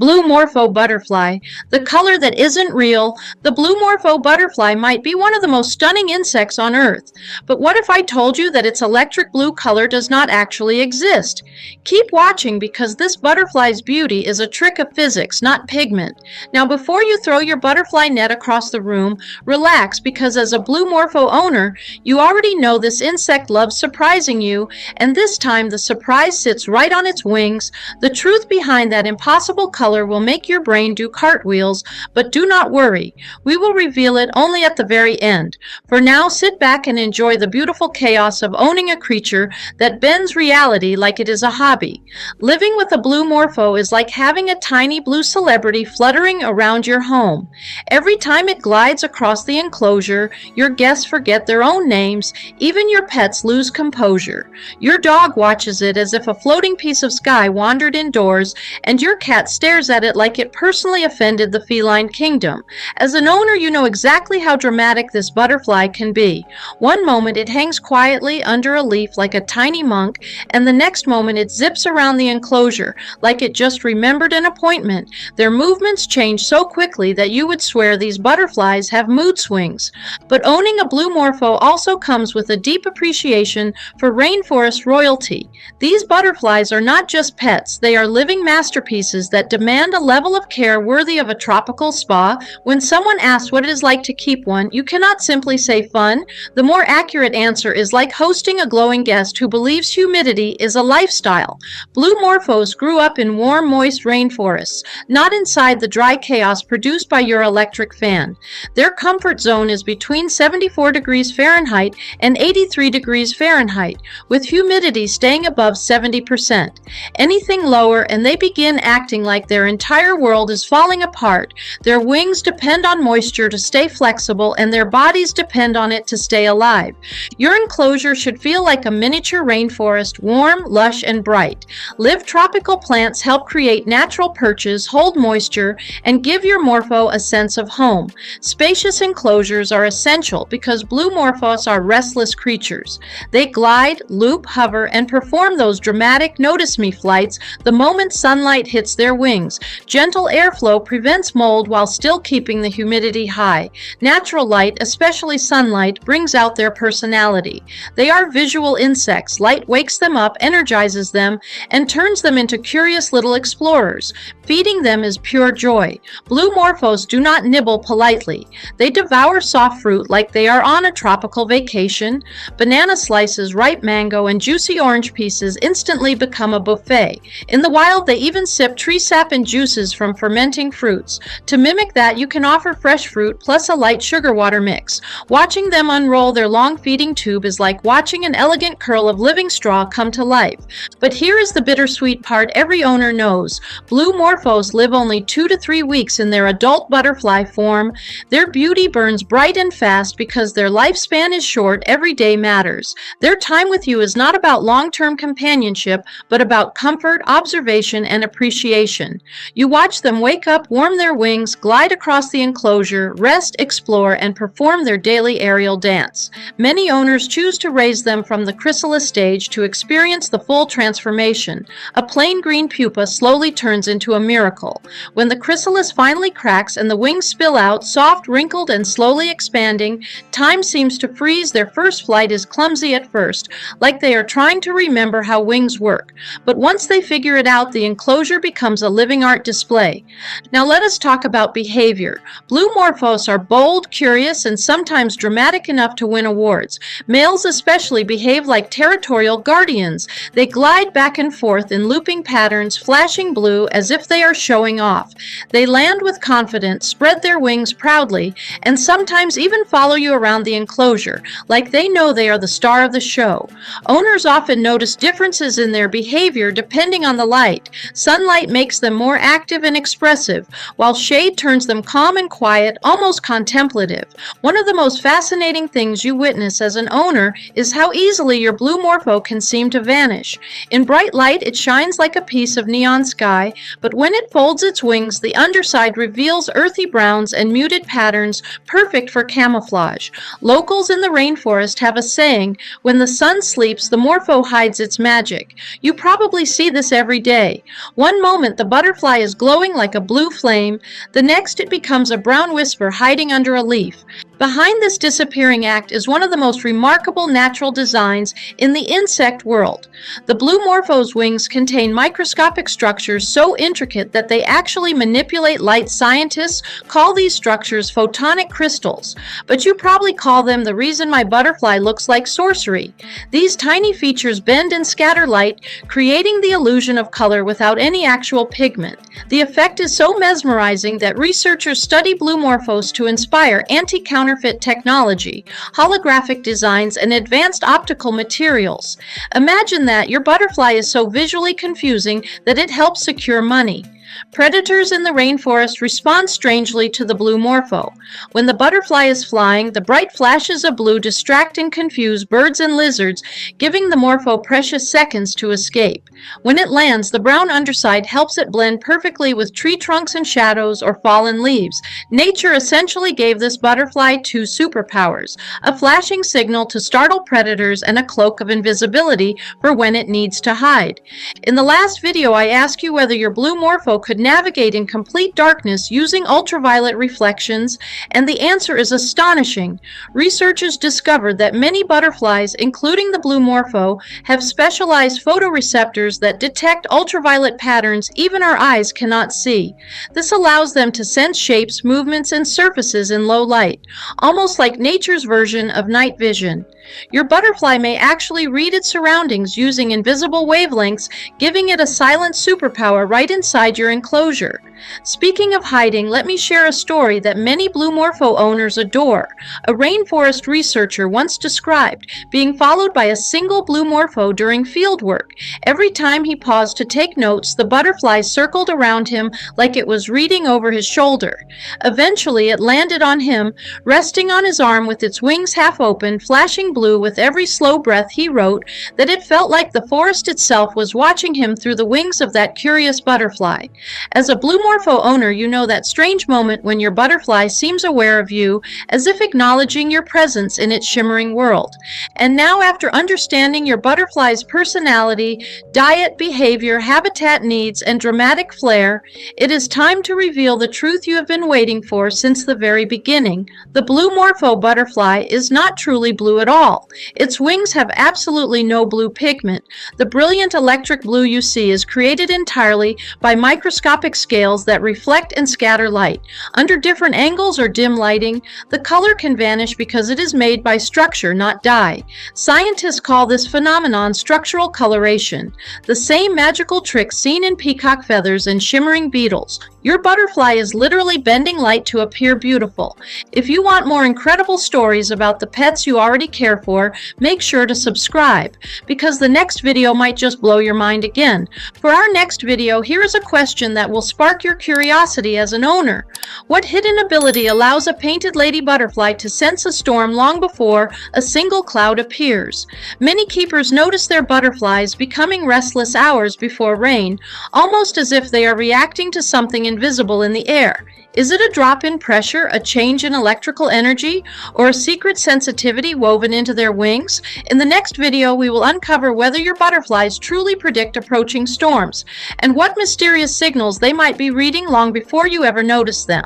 Blue Morpho Butterfly, the color that isn't real. The Blue Morpho Butterfly might be one of the most stunning insects on Earth. But what if I told you that its electric blue color does not actually exist? Keep watching because this butterfly's beauty is a trick of physics, not pigment. Now before you throw your butterfly net across the room, relax because as a Blue Morpho owner, you already know this insect loves surprising you, and this time the surprise sits right on its wings. The truth behind that impossible color will make your brain do cartwheels, but do not worry. We will reveal it only at the very end. For now, sit back and enjoy the beautiful chaos of owning a creature that bends reality like it is a hobby. Living with a Blue Morpho is like having a tiny blue celebrity fluttering around your home. Every time it glides across the enclosure, your guests forget their own names, even your pets lose composure. Your dog watches it as if a floating piece of sky wandered indoors, and your cat stares at it like it personally offended the feline kingdom. As an owner, you know exactly how dramatic this butterfly can be. One moment it hangs quietly under a leaf like a tiny monk, and the next moment it zips around the enclosure like it just remembered an appointment. Their movements change so quickly that you would swear these butterflies have mood swings. But owning a Blue Morpho also comes with a deep appreciation for rainforest royalty. These butterflies are not just pets, they are living masterpieces that demand a level of care worthy of a tropical spa. When someone asks what it is like to keep one, you cannot simply say fun. The more accurate answer is like hosting a glowing guest who believes humidity is a lifestyle. Blue Morphos grew up in warm, moist rainforests, not inside the dry chaos produced by your electric fan. Their comfort zone is between 74 degrees Fahrenheit and 83 degrees Fahrenheit, with humidity staying above 70%. Anything lower and they begin acting like their entire world is falling apart. Their wings depend on moisture to stay flexible, and their bodies depend on it to stay alive. Your enclosure should feel like a miniature rainforest, warm, lush, and bright. Live tropical plants help create natural perches, hold moisture, and give your Morpho a sense of home. Spacious enclosures are essential because Blue Morphos are restless creatures. They glide, loop, hover, and perform those dramatic notice-me flights the moment sunlight hits their wings. Gentle airflow prevents mold while still keeping the humidity high. Natural light, especially sunlight, brings out their personality. They are visual insects. Light wakes them up, energizes them, and turns them into curious little explorers. Feeding them is pure joy. Blue Morphos do not nibble politely. They devour soft fruit like they are on a tropical vacation. Banana slices, ripe mango, and juicy orange pieces instantly become a buffet. In the wild, they even sip tree sap and juices from fermenting fruits. To mimic that, you can offer fresh fruit plus a light sugar water mix. Watching them unroll their long feeding tube is like watching an elegant curl of living straw come to life. But here is the bittersweet part every owner knows. Blue Morphos live only 2 to 3 weeks in their adult butterfly form. Their beauty burns bright and fast because their lifespan is short. Every day matters. Their time with you is not about long-term companionship, but about comfort, observation, and appreciation. You watch them wake up, warm their wings, glide across the enclosure, rest, explore, and perform their daily aerial dance. Many owners choose to raise them from the chrysalis stage to experience the full transformation. A plain green pupa slowly turns into a miracle. When the chrysalis finally cracks and the wings spill out, soft, wrinkled, and slowly expanding, time seems to freeze. Their first flight is clumsy at first, like they are trying to remember how wings work. But once they figure it out, the enclosure becomes a living art display. Now let us talk about behavior. Blue Morphos are bold, curious, and sometimes dramatic enough to win awards. Males especially behave like territorial guardians. They glide back and forth in looping patterns, flashing blue as if they are showing off. They land with confidence, spread their wings proudly, and sometimes even follow you around the enclosure, like they know they are the star of the show. Owners often notice differences in their behavior depending on the light. Sunlight makes them more active and expressive, while shade turns them calm and quiet, almost contemplative. One of the most fascinating things you witness as an owner is how easily your Blue Morpho can seem to vanish. In bright light, it shines like a piece of neon sky, but when it folds its wings, the underside reveals earthy browns and muted patterns perfect for camouflage. Locals in the rainforest have a saying, "When the sun sleeps, the Morpho hides its magic." You probably see this every day. One moment, the butterfly butterfly is glowing like a blue flame, the next it becomes a brown wisper hiding under a leaf. Behind this disappearing act is one of the most remarkable natural designs in the insect world. The Blue Morpho's wings contain microscopic structures so intricate that they actually manipulate light. Scientists call these structures photonic crystals, but you probably call them the reason my butterfly looks like sorcery. These tiny features bend and scatter light, creating the illusion of color without any actual pigment. The effect is so mesmerizing that researchers study Blue Morphos to inspire anti-counterfeit technology, holographic designs, and advanced optical materials. Imagine that your butterfly is so visually confusing that it helps secure money. Predators in the rainforest respond strangely to the Blue Morpho. When the butterfly is flying, the bright flashes of blue distract and confuse birds and lizards, giving the Morpho precious seconds to escape. When it lands, the brown underside helps it blend perfectly with tree trunks and shadows or fallen leaves. Nature essentially gave this butterfly two superpowers: a flashing signal to startle predators and a cloak of invisibility for when it needs to hide. In the last video, I asked you whether your Blue Morpho could navigate in complete darkness using ultraviolet reflections, and the answer is astonishing. Researchers discovered that many butterflies, including the Blue Morpho, have specialized photoreceptors that detect ultraviolet patterns even our eyes cannot see. This allows them to sense shapes, movements, and surfaces in low light, almost like nature's version of night vision. Your butterfly may actually read its surroundings using invisible wavelengths, giving it a silent superpower right inside your enclosure. Speaking of hiding, let me share a story that many Blue Morpho owners adore. A rainforest researcher once described being followed by a single Blue Morpho during field work. Every time he paused to take notes, the butterfly circled around him like it was reading over his shoulder. Eventually, it landed on him, resting on his arm with its wings half open, flashing blue with every slow breath. He wrote that it felt like the forest itself was watching him through the wings of that curious butterfly. As a Blue Morpho owner, you know that strange moment when your butterfly seems aware of you, as if acknowledging your presence in its shimmering world. And now, after understanding your butterfly's personality, diet, behavior, habitat needs, and dramatic flair, it is time to reveal the truth you have been waiting for since the very beginning. The Blue Morpho butterfly is not truly blue at all. Its wings have absolutely no blue pigment. The brilliant electric blue you see is created entirely by microscopic scales that reflect and scatter light. Under different angles or dim lighting, the color can vanish because it is made by structure, not dye. Scientists call this phenomenon structural coloration, the same magical trick seen in peacock feathers and shimmering beetles. Your butterfly is literally bending light to appear beautiful. If you want more incredible stories about the pets you already care for, make sure to subscribe, because the next video might just blow your mind again. For our next video, here is a question that will spark your curiosity as an owner. What hidden ability allows a painted lady butterfly to sense a storm long before a single cloud appears? Many keepers notice their butterflies becoming restless hours before rain, almost as if they are reacting to something invisible in the air. Is it a drop in pressure, a change in electrical energy, or a secret sensitivity woven into their wings? In the next video, we will uncover whether your butterflies truly predict approaching storms, and what mysterious signals they might be reading long before you ever notice them.